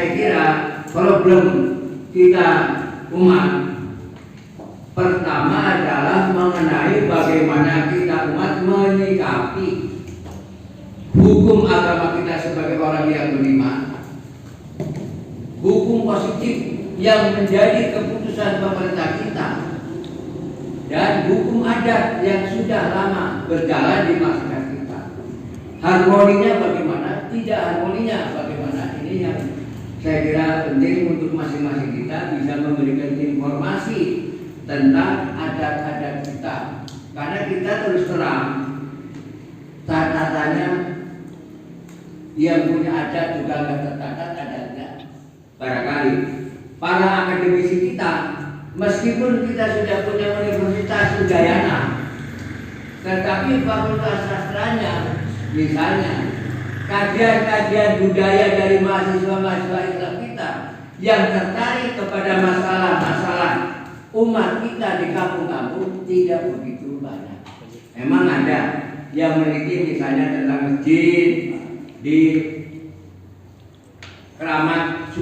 saya kira problem kita umat pertama adalah mengenai bagaimana kita umat menyikapi hukum agama kita sebagai orang yang beriman, hukum positif yang menjadi keputusan pemerintah kita, dan hukum adat yang sudah lama berjalan di masyarakat kita. Harmoninya bagaimana? Tidak harmoninya bagaimana? Ini yang saya kira penting untuk masing-masing kita bisa memberikan informasi tentang adat-adat kita. Karena kita terus terang catatannya yang punya adat juga nggak tercatat adatnya. Barangkali para akademisi kita, meskipun kita sudah punya universitas Udayana, tetapi fakultas sastranya, misalnya kajian-kajian budaya dari mahasiswa-mahasiswa Islam kita yang tertarik kepada masalah-masalah umat kita di kampung-kampung tidak begitu banyak. Memang ada yang meneliti misalnya tentang masjid di Keramat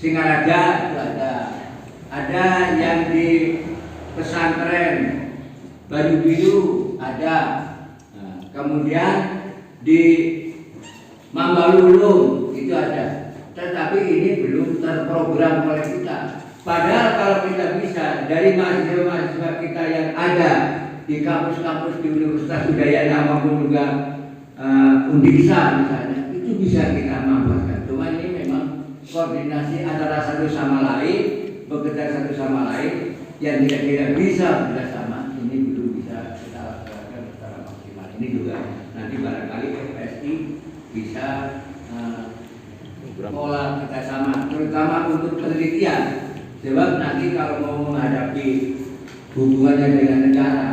Singaraja itu ada yang di pesantren Baju Biru ada, kemudian di Mambalulung itu ada, tetapi ini belum terprogram oleh kita. Padahal kalau kita bisa dari mahasiswa-mahasiswa kita yang ada di kampus-kampus di Universitas Udayana maupun juga Undiksa misalnya, itu bisa kita manfaatkan. Cuma ini memang koordinasi antara satu sama lain, bekerja satu sama lain yang kira-kira bisa bersama, ini belum bisa kita lakukan secara maksimal. Ini juga nanti barangkali FSI bisa pola kerjasama, terutama untuk penelitian. Sebab nanti kalau mau menghadapi hubungannya dengan negara,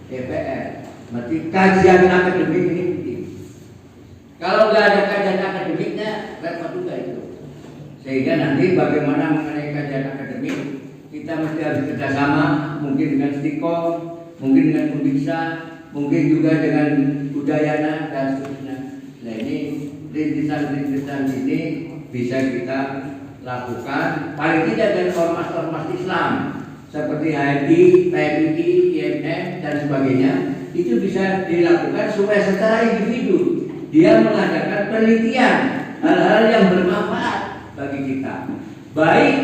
DPR, berarti kajian akademik ini penting. Kalau nggak ada kajian akademiknya, repot juga itu. Sehingga nanti bagaimana mengenai kajian akademik, kita mesti harus kerjasama, mungkin dengan Stikom, mungkin dengan Undiksa, mungkin juga dengan Udayana dan seterusnya. Nah ini rintisan-rintisan ini bisa kita lakukan paling tidak dengan ormas-ormas Islam seperti HMI, PMI, IMF dan sebagainya. Itu bisa dilakukan supaya secara individu dia mengadakan penelitian hal-hal yang bermanfaat bagi kita, baik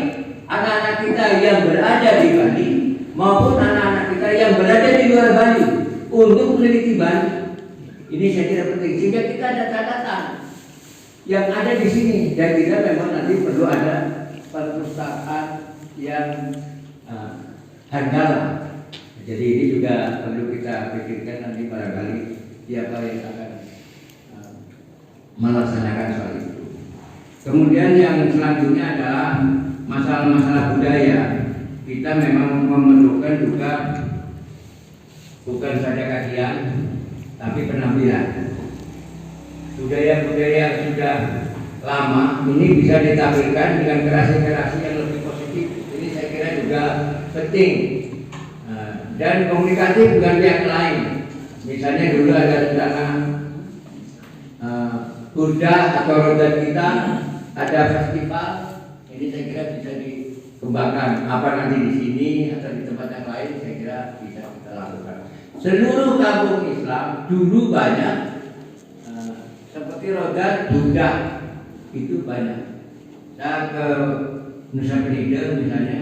anak-anak kita yang berada di Bali maupun anak-anak kita yang berada di luar Bali untuk meneliti Bali. Ini saya kira penting sehingga kita ada catatan yang ada di sini, dan kita memang nanti perlu ada perpustakaan yang handal. Jadi ini juga perlu kita pikirkan nanti barangkali siapa yang akan melaksanakan soal itu. Kemudian yang selanjutnya adalah masalah-masalah budaya. Kita memang memerlukan juga bukan saja kajian, tapi penampilan. Budaya-budaya yang sudah lama ini bisa ditampilkan dengan kreasi-kreasi yang lebih positif. Ini saya kira juga penting. Dan komunikasi dengan pihak lain. Misalnya dulu ada rencana Burda atau Rodan kita ada festival. Ini saya kira bisa dikembangkan. Apa nanti di sini atau di tempat yang lain, saya kira bisa kita lakukan. Seluruh kampung Islam dulu banyak seperti Rodan, Burda itu banyak. Saya ke Nusa Penida misalnya,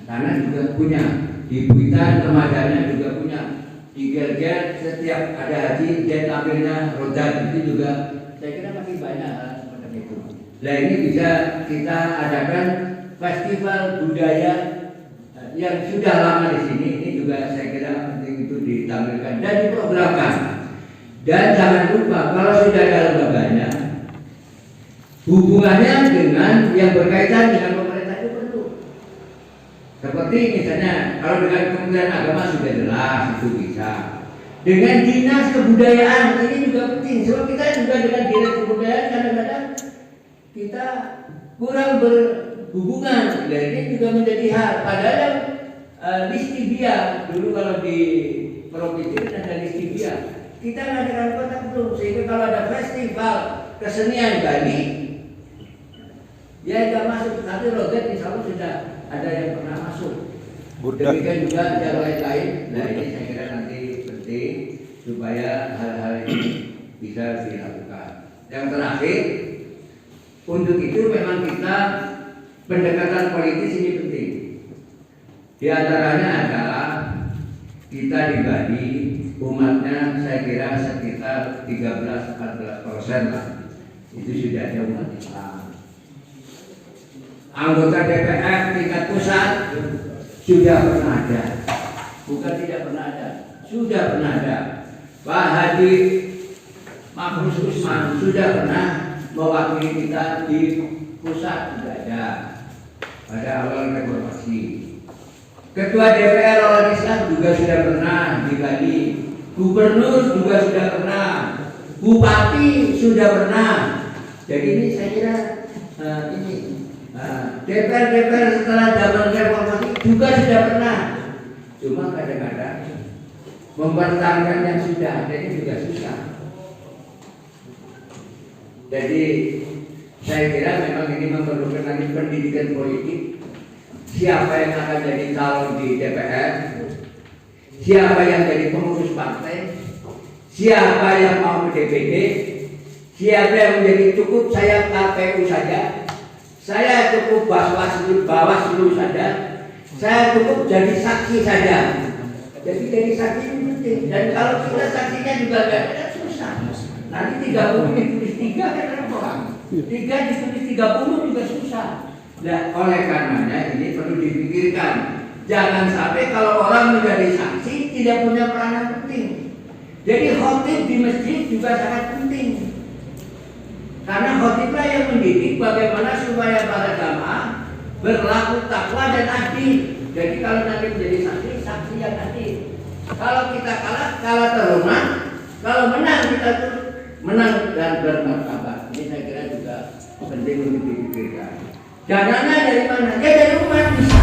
sana juga punya. Di Buitan remajanya juga punya. Di Gerget setiap ada haji dia tampilnya Rodan, itu juga saya kira masih banyak seperti itu. Nah ini bisa kita adakan festival budaya yang sudah lama di sini. Ini juga saya kira penting itu ditampilkan dan diprogramkan. Dan jangan lupa kalau sudah ada lembaganya, hubungannya dengan yang berkaitan dengan pemerintah itu perlu. Seperti misalnya kalau dengan Kementerian Agama sudah jelas itu bisa. Dengan dinas kebudayaan ini juga penting. Sebab kita juga dengan dinas kebudayaan kadang-kadang kita kurang berhubungan. Dan ini juga menjadi hal. Padahal listibia dulu kalau di provinsi ada listibia. Kita mengadakan kontak belum, sehingga kalau ada festival kesenian Bali Ya nggak masuk, tapi Roget insya Allah sudah ada yang pernah masuk. Burda. Demikian juga yang lain-lain. Nah ini saya kira nanti penting supaya hal-hal ini bisa dilakukan. Yang terakhir, untuk itu memang kita pendekatan politis ini penting. Di antaranya adalah kita di Bali umatnya saya kira sekitar 13-14% lah. Itu sudah ada umat Islam. Anggota DPR tingkat pusat sudah pernah ada, bukan tidak pernah ada, sudah pernah ada. Pak Haji Mahfuz Usman sudah pernah mewakili kita di pusat, sudah ada pada awal reformasi. Ketua DPR orang Islam juga sudah pernah di Bali, gubernur juga sudah pernah, bupati sudah pernah. Jadi ini saya kira ini DPR setelah zaman reformasi juga sudah pernah. Cuma kadang-kadang mempertahankan yang sudah ada ini juga susah. Jadi saya kira memang ini memerlukan lagi pendidikan politik. Siapa yang akan jadi calon di DPR, siapa yang jadi pengurus partai, siapa yang mau ke DPD, siapa yang menjadi cukup saya KPU saja, saya cukup Bawaslu saja, saya cukup jadi saksi saja. Jadi jadi saksi ini penting. Dan kalau kita saksinya juga ada, kan susah. Nanti 30 ditulis 3 kan repot. 3 ditulis 30 juga susah. Nah, oleh karenanya ini perlu dipikirkan. Jangan sampai kalau orang menjadi saksi tidak punya peranan penting. Jadi khotib di masjid juga sangat penting. Karena khotiblah yang mendidik bagaimana supaya para jamaah berlaku takwa dan adil. Jadi kalau nanti menjadi saksi, saksi yang adil. Kalau kita kalah terhormat. Kalau menang kita tuh menang dan bermartabat. Ini saya kira juga penting untuk dipikirkan. Dananya dari mana? Ya dari umat bisa.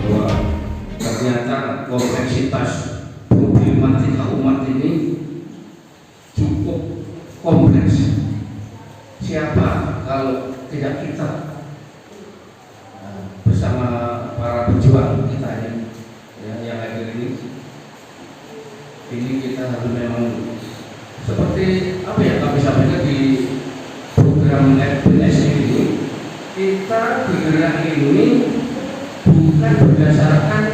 Bahwa ternyata kompleksitas problematika umat ini cukup kompleks. Siapa kalau tidak kita bersama para pejuang kita yang hadir ini kita harus memang seperti apa ya kami sampaikan di program FBS ini, kita bergerak ini bukan berdasarkan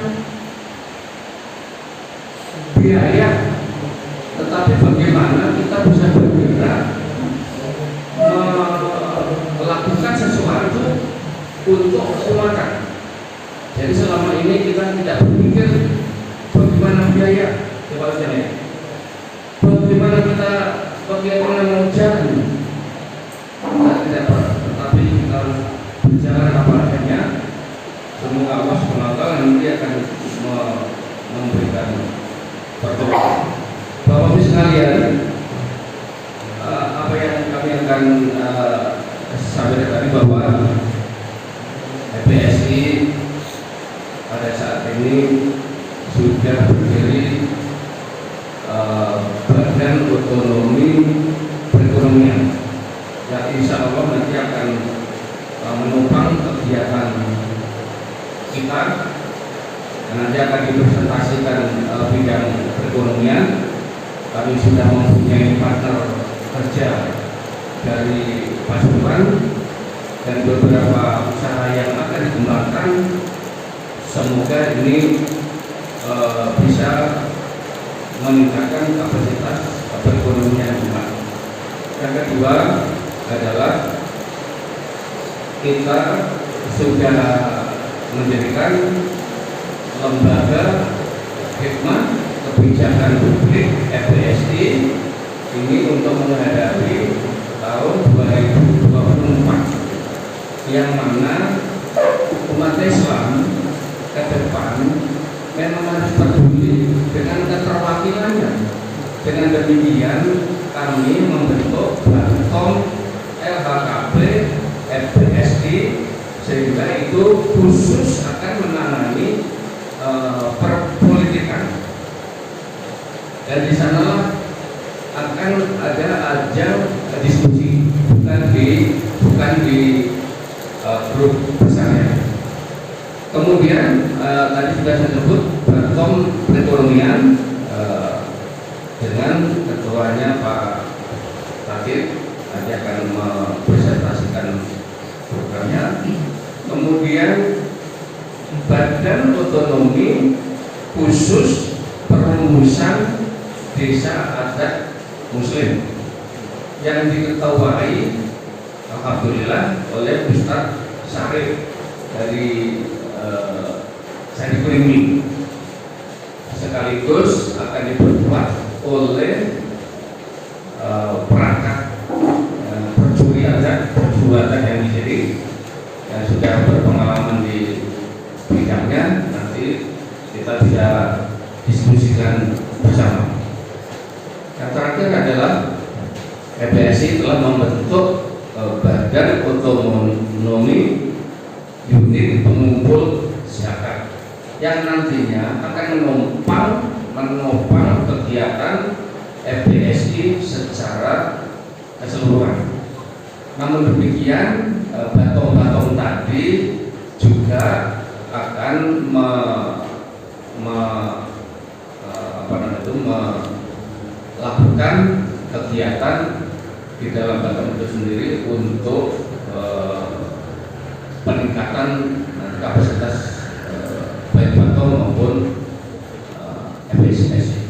biaya, tetapi bagaimana kita bisa bergerak melakukan sesuatu untuk keselamatan. Jadi selama ini kita tidak berpikir bagaimana biaya, coba saja. Bagaimana mau jalan, kita tidak pernah. Tetapi kita harus berjalan apa adanya. Semoga Allah SWT nanti akan memberikan pertolongan. Bapak-Ibu sekalian, apa yang kami akan sampaikan tadi bahwa FPSI pada saat ini sudah berdiri badan otonomi perekonomian yang insya Allah nanti akan menopang kegiatan kita dan nanti akan dipresentasikan bidang perekonomian. Kami sudah mempunyai partner kerja dari Pasuruan dan beberapa usaha yang akan dikembangkan. Semoga ini bisa meningkatkan kapasitas perekonomian umat. Yang kedua adalah kita sudah mendirikan lembaga khidmat kebijakan publik FPSI ini untuk menghadapi tahun 2024 yang mana umat Islam ke depan memang harus peduli dengan keterwakilannya. Dengan demikian kami membentuk Bakom LHKP FPSI sehingga itu khusus akan menangani perpolitikan, dan di sanalah akan ada ajang diskusi, bukan di grup besarnya. Kemudian tadi sudah saya sebut Batom Perekonomian dengan ketuanya Pak Latif nanti akan mempresentasikan programnya. Kemudian Badan Otonomi Khusus Perumusan Desa Adat Muslim yang diketuai alhamdulillah oleh Ustadz Syarif dari Sandi Kuringmi, sekaligus akan diperkuat oleh perangkat perjuangan yang di sini yang sudah berpengalaman di bidangnya. Nanti kita bisa diskusikan bersama. Yang terakhir adalah EPSI telah membentuk Badan Otonomi Unit Pengumpul Zakat yang nantinya akan menopang kegiatan EPSI secara keseluruhan. Namun demikian, Batom tadi juga akan melakukan kegiatan di dalam Batom itu sendiri untuk peningkatan kapasitas baik Batom maupun EPSI.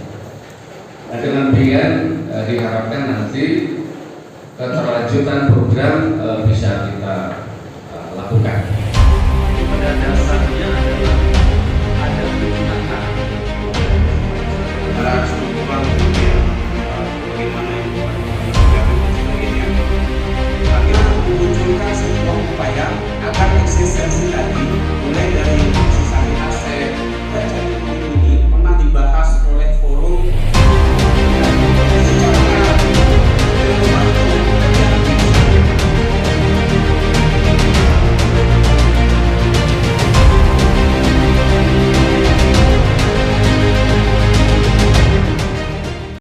Nah, dengan demikian diharapkan nanti keterlanjutan program bisa kita lakukan. Pada dasarnya adalah ada kejutan para struktural dunia, bagaimana itu program ini. Akhirnya memunculkan sebuah upaya agar